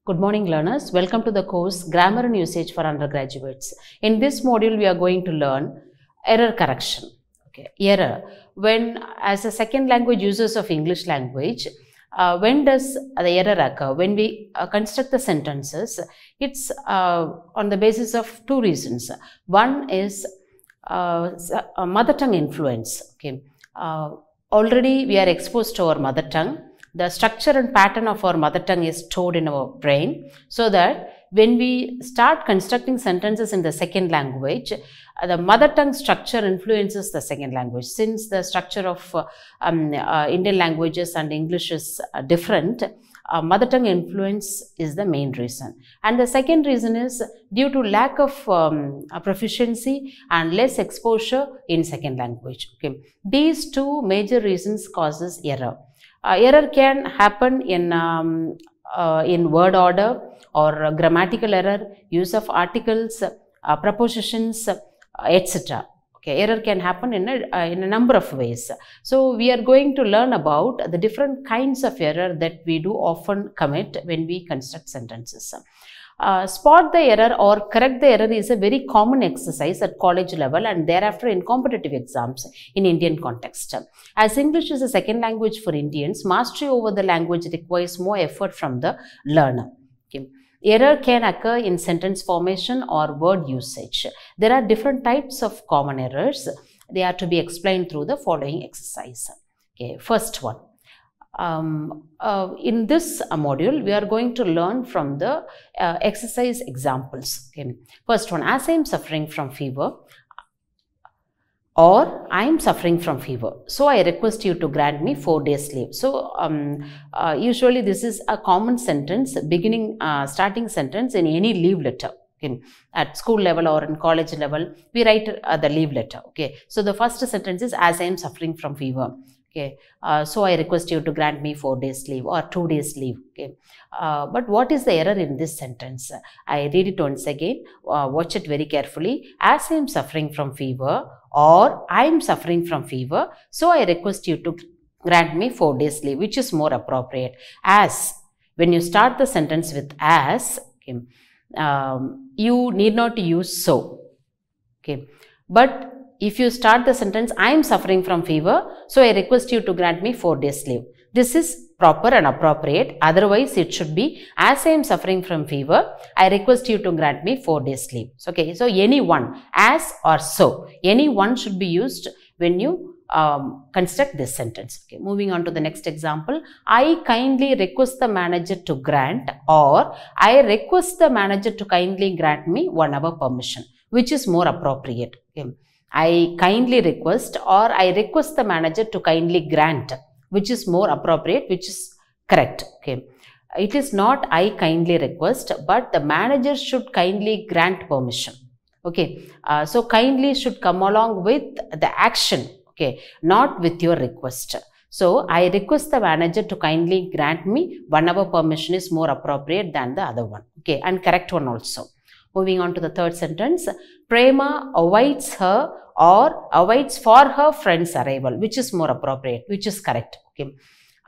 Good morning, learners. Welcome to the course Grammar and Usage for Undergraduates. In this module, we are going to learn error correction. Okay, error. When, as a second language users of English language, when does the error occur? When we construct the sentences, it's on the basis of two reasons. One is mother tongue influence. Okay, already we are exposed to our mother tongue. The structure and pattern of our mother tongue is stored in our brain, so that when we start constructing sentences in the second language, the mother tongue structure influences the second language. Since the structure of Indian languages and English is different, mother tongue influence is the main reason. And the second reason is due to lack of proficiency and less exposure in second language. Okay. These two major reasons causes error. Error can happen in word order or grammatical error, use of articles, prepositions, etc. Okay, error can happen in a number of ways. So we are going to learn about the different kinds of error that we do often commit when we construct sentences. Spot the error or correct the error is a very common exercise at college level and thereafter in competitive exams in Indian context. As English is a second language for Indians, mastery over the language requires more effort from the learner. Okay. Error can occur in sentence formation or word usage. There are different types of common errors. They are to be explained through the following exercise. Okay. First one. In this module, we are going to learn from the exercise examples. Okay. First one, as I am suffering from fever, or I am suffering from fever, so I request you to grant me 4 days leave. So usually this is a common sentence, starting sentence in any leave letter. Okay. At school level or in college level, we write the leave letter. Okay. So the first sentence is as I am suffering from fever. Okay, so I request you to grant me 4 days leave or 2 days leave. Okay, but what is the error in this sentence? I read it once again. Watch it very carefully. As I am suffering from fever, or I am suffering from fever, so I request you to grant me 4 days leave, which is more appropriate. As, when you start the sentence with as, okay, you need not use so. Okay, but if you start the sentence, I am suffering from fever, so I request you to grant me 4 days leave. This is proper and appropriate. Otherwise, it should be, as I am suffering from fever, I request you to grant me 4 days leave. Okay, so any one, as or so, any one should be used when you construct this sentence. Okay, moving on to the next example. I kindly request the manager to grant, or I request the manager to kindly grant me 1 hour permission, which is more appropriate. Okay. I kindly request, or I request the manager to kindly grant, which is more appropriate, which is correct. Okay. It is not I kindly request, but the manager should kindly grant permission. Okay. So kindly should come along with the action. Okay. Not with your request. So I request the manager to kindly grant me 1 hour permission is more appropriate than the other one. Okay. And correct one also. Moving on to the third sentence. Prema awaits her or awaits for her friend's arrival, which is more appropriate, which is correct. Okay.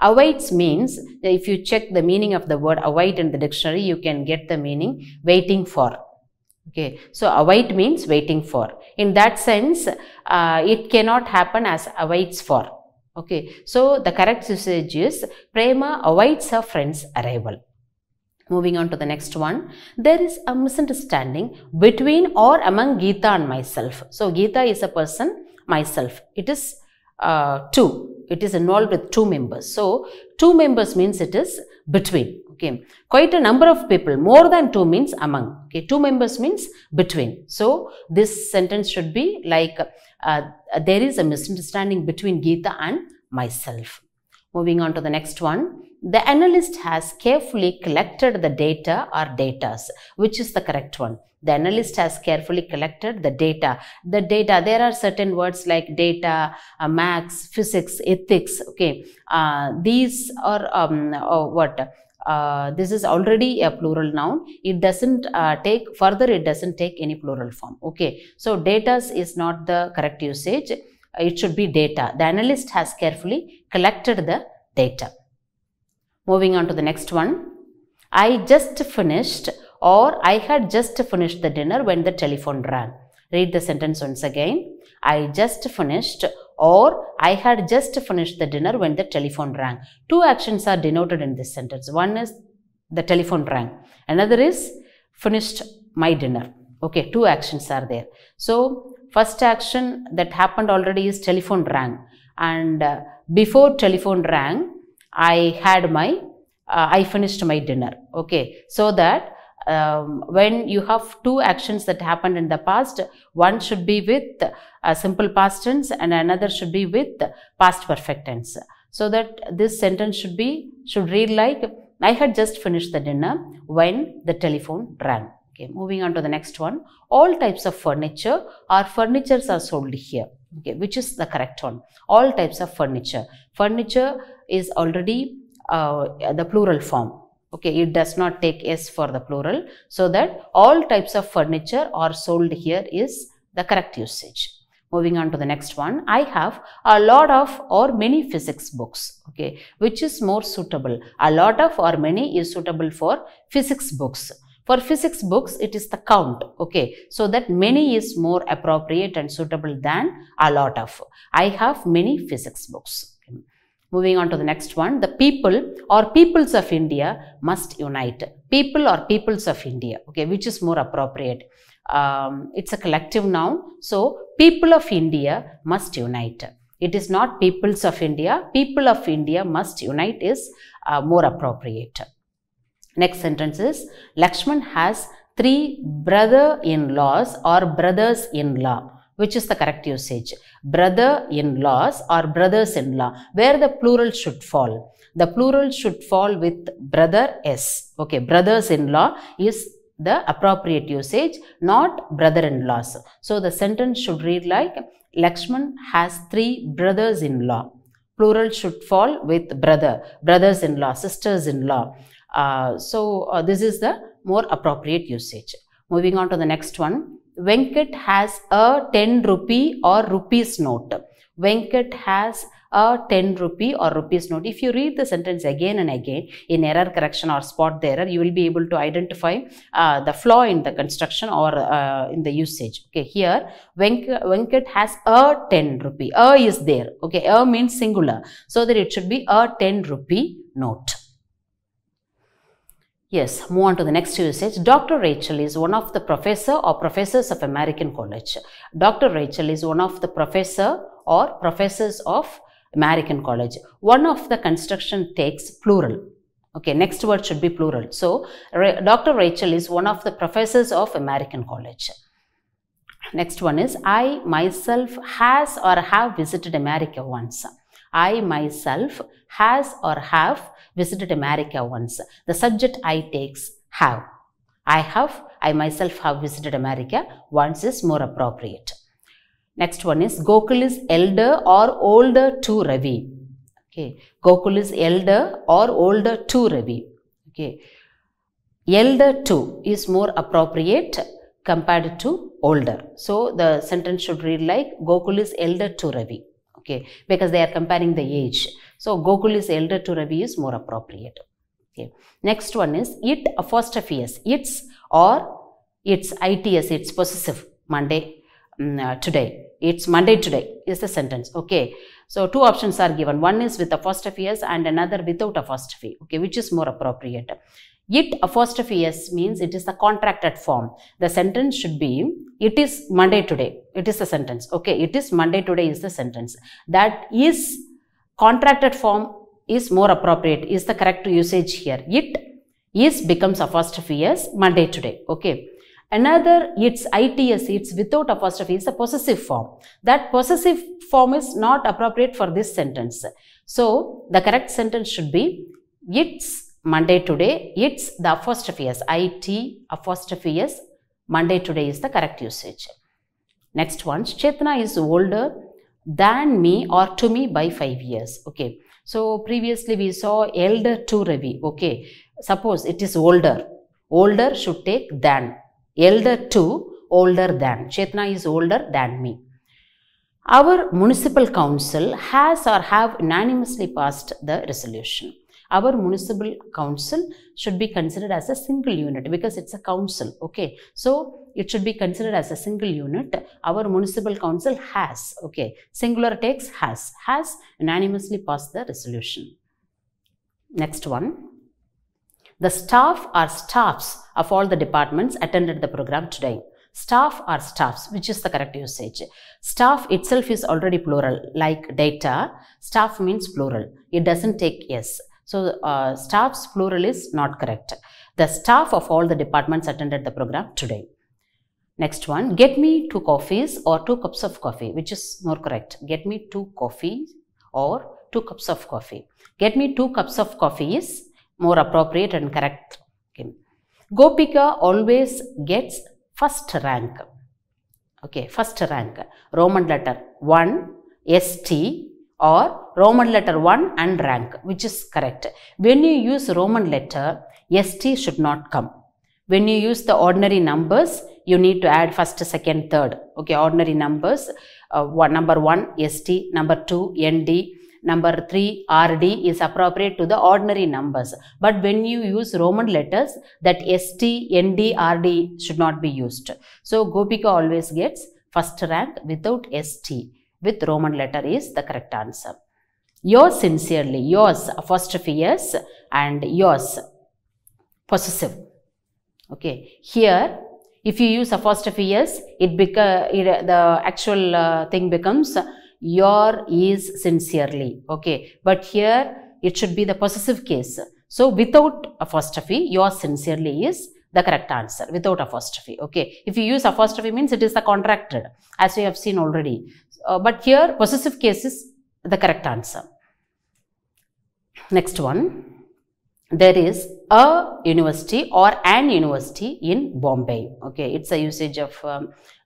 Awaits means, if you check the meaning of the word await in the dictionary, you can get the meaning waiting for. Okay. So await means waiting for. In that sense, it cannot happen as awaits for. Okay. So the correct usage is Prema awaits her friend's arrival. Moving on to the next one, there is a misunderstanding between or among Geeta and myself. So Geeta is a person, myself. It is two. It is involved with 2 members. So 2 members means it is between. Okay, quite a number of people. More than 2 means among. Okay, 2 members means between. So this sentence should be like there is a misunderstanding between Geeta and myself. Moving on to the next one. The analyst has carefully collected the data or datas, which is the correct one. The analyst has carefully collected the data. The data, there are certain words like data, maths, physics, ethics. Okay, these are this is already a plural noun. It doesn't it doesn't take any plural form. Okay, so datas is not the correct usage. It should be data. The analyst has carefully collected the data. Moving on to the next one. I just finished or I had just finished the dinner when the telephone rang. Read the sentence once again. I just finished or I had just finished the dinner when the telephone rang. Two actions are denoted in this sentence. One is the telephone rang. Another is finished my dinner. Okay, two actions are there. So, first action that happened already is telephone rang. And before telephone rang, I finished my dinner. Okay, so that when you have two actions that happened in the past, one should be with a simple past tense and another should be with past perfect tense. So that this sentence should read like, I had just finished the dinner when the telephone rang. Okay, moving on to the next one. All types of furniture or furnitures are sold here. Okay, which is the correct one? All types of furniture. Furniture is already the plural form. Okay, it does not take S for the plural. So that all types of furniture are sold here is the correct usage. Moving on to the next one. I have a lot of or many physics books. Okay, which is more suitable? A lot of or many is suitable for physics books. For physics books, it is the count. Okay, so that many is more appropriate and suitable than a lot of. I have many physics books. Okay. Moving on to the next one. The people or peoples of India must unite. People or peoples of India. Okay, which is more appropriate? It's a collective noun. So, people of India must unite. It is not peoples of India. People of India must unite is more appropriate. Next sentence is, Lakshman has 3 brother-in-laws or brothers-in-law. Which is the correct usage? Brother-in-laws or brothers-in-law. Where the plural should fall? The plural should fall with brother S. Okay, brothers-in-law is the appropriate usage, not brother-in-laws. So, the sentence should read like, Lakshman has 3 brothers-in-law. Plural should fall with brother, brothers-in-law, sisters-in-law. This is the more appropriate usage. Moving on to the next one. Venkat has a 10 rupee or rupees note. Venkat has a 10 rupee or rupees note. If you read the sentence again and again in error correction or spot the error, you will be able to identify the flaw in the construction or in the usage. Okay, here Venkat has a 10 rupee. A is there. Okay, a means singular. So that it should be a 10 rupee note. Yes, move on to the next usage. Dr. Rachel is one of the professor or professors of American College. Dr. Rachel is one of the professor or professors of American College. One of the construction takes plural. Okay, next word should be plural. So, Dr. Rachel is one of the professors of American College. Next one is, I myself has or have visited America once. I myself has or have visited America once. The subject I takes have. I myself have visited America once is more appropriate. Next one is, Gokul is elder or older to Ravi. Okay, Gokul is elder or older to Ravi. Okay, elder to is more appropriate compared to older. So, the sentence should read like, Gokul is elder to Ravi. Okay, because they are comparing the age. So, Gokul is elder to Ravi is more appropriate. Okay. Next one is, it apostrophe s. It's or it's its, it's possessive. Monday, today. It's Monday today is the sentence. Okay. So, two options are given. One is with apostrophe s and another without apostrophe. Okay, which is more appropriate? It apostrophe s means it is the contracted form. The sentence should be, it is Monday today. It is the sentence. Okay, it is Monday today is the sentence. That is contracted form is more appropriate, is the correct usage here. It is becomes apostrophe s, Monday today. Okay. Another, it's its, it's without apostrophe, is the possessive form. That possessive form is not appropriate for this sentence. So, the correct sentence should be, it's Monday today, it's the apostrophe s, it apostrophe s, Monday today is the correct usage. Next one, Chetna is older than me or to me by 5 years. Okay. So, previously we saw elder to Ravi. Okay. Suppose it is older. Older should take than. Elder to, older than. Chetna is older than me. Our municipal council has or have unanimously passed the resolution. Our municipal council should be considered as a single unit because it's a council. Okay, so it should be considered as a single unit. Our municipal council has, okay, singular takes has unanimously passed the resolution. Next one. The staff or staffs of all the departments attended the program today. Staff or staffs, which is the correct usage. Staff itself is already plural, like data. Staff means plural. It doesn't take yes. So, staffs plural is not correct. The staff of all the departments attended the program today. Next one, get me 2 coffees or 2 cups of coffee, which is more correct. Get me 2 coffees or 2 cups of coffee. Get me 2 cups of coffee is more appropriate and correct. Okay. Gopika always gets first rank. Okay, first rank. Roman letter 1, ST or Roman letter 1 and rank, which is correct. When you use Roman letter, ST should not come. When you use the ordinary numbers, you need to add first, second, third. Okay, ordinary numbers. Number 1, ST. Number 2, ND. Number 3, RD is appropriate to the ordinary numbers. But when you use Roman letters, that ST, ND, RD should not be used. So, Gopika always gets first rank without ST. With Roman letter is the correct answer. Yours sincerely, yours apostrophe S and yours possessive. Okay, here if you use apostrophe S, the actual thing becomes your is sincerely. Okay, but here it should be the possessive case. So without apostrophe, your sincerely is the correct answer without apostrophe. Okay, if you use apostrophe means it is the contracted, as we have seen already. But here possessive case is the correct answer. Next one. There is a university or an university in Bombay. Okay, it's a usage of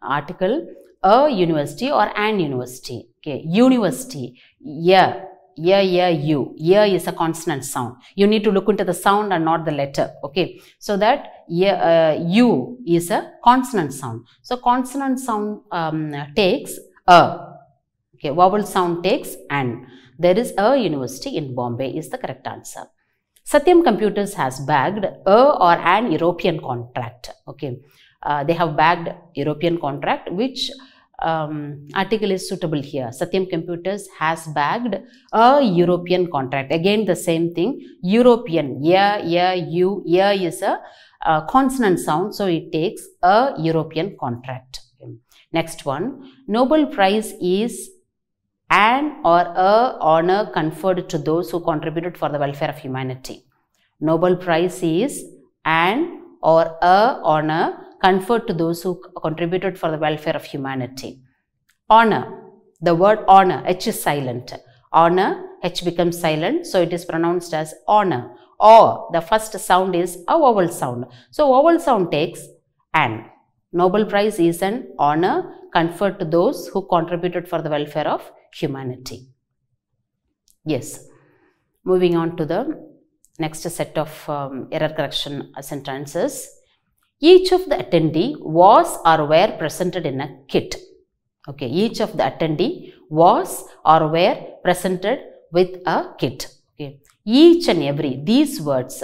article. A university or an university. Okay, university. Yeah, you. Yeah is a consonant sound. You need to look into the sound and not the letter. Okay, so that you is a consonant sound. So consonant sound takes a. Okay, vowel sound takes an. There is a university in Bombay is the correct answer. Satyam Computers has bagged a or an European contract. Okay, they have bagged European contract. Which article is suitable here? Satyam Computers has bagged a European contract. Again the same thing. European. You. Is a consonant sound. So it takes a European contract. Okay. Next one. Nobel Prize is an or a honor conferred to those who contributed for the welfare of humanity. Nobel Prize is an or a honor conferred to those who contributed for the welfare of humanity. Honor. The word honor, H is silent. Honor, H becomes silent, so it is pronounced as honor. Or the first sound is a vowel sound. So vowel sound takes an. Nobel Prize is an honor conferred to those who contributed for the welfare of humanity. Yes. Moving on to the next set of error correction sentences. Each of the attendee was or were presented in a kit. Okay, each of the attendee was or were presented with a kit. Okay, each and every, these words,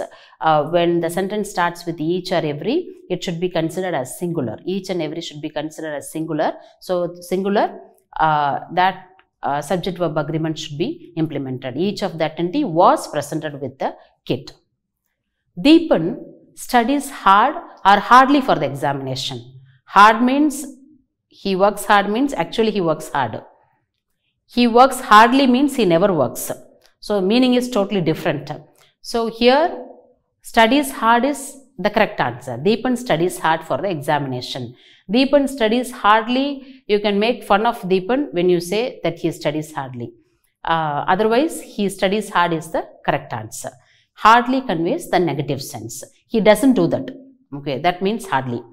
when the sentence starts with each or every, it should be considered as singular. Each and every should be considered as singular. So singular, that subject verb agreement should be implemented. Each of the attendee was presented with the kit. Deepan studies hard or hardly for the examination. Hard means he works hard means actually he works hard. He works hardly means he never works. So meaning is totally different. So here studies hard is the correct answer. Deepan studies hard for the examination. Deepan studies hardly, you can make fun of Deepan when you say that he studies hardly. Otherwise, he studies hard is the correct answer. Hardly conveys the negative sense. He doesn't do that. Okay, that means hardly.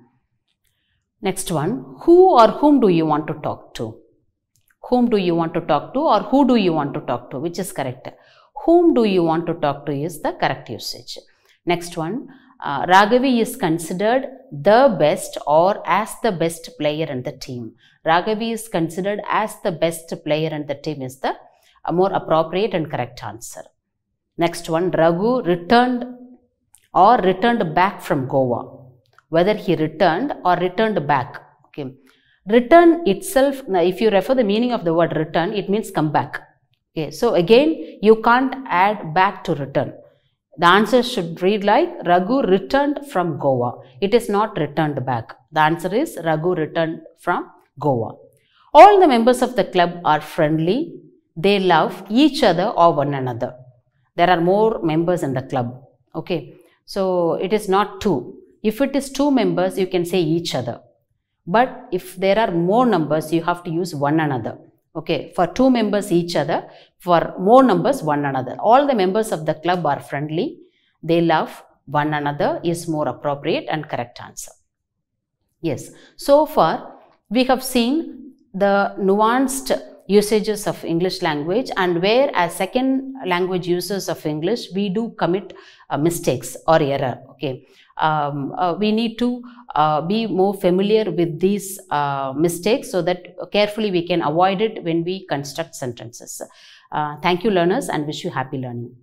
Next one, who or whom do you want to talk to? Whom do you want to talk to or who do you want to talk to? Which is correct? Whom do you want to talk to is the correct usage. Next one, Raghavi is considered the best or as the best player in the team. Raghavi is considered as the best player in the team is the more appropriate and correct answer. Next one, Raghu returned or returned back from Goa. Whether he returned or returned back. Okay. Return itself, now if you refer the meaning of the word return, it means come back. Okay. So again, you can't add back to return. The answer should read like Raghu returned from Goa. It is not returned back. The answer is Raghu returned from Goa. All the members of the club are friendly. They love each other or one another. There are more members in the club. Okay. So it is not two. If it is two members, you can say each other. But if there are more numbers, you have to use one another. Okay, for two members each other, for more numbers one another. All the members of the club are friendly. They love one another is more appropriate and correct answer. Yes, so far we have seen the nuanced usages of English language, and where as second language users of English we do commit mistakes or error. Okay, we need to be more familiar with these mistakes so that carefully we can avoid it when we construct sentences. Thank you learners, and wish you happy learning.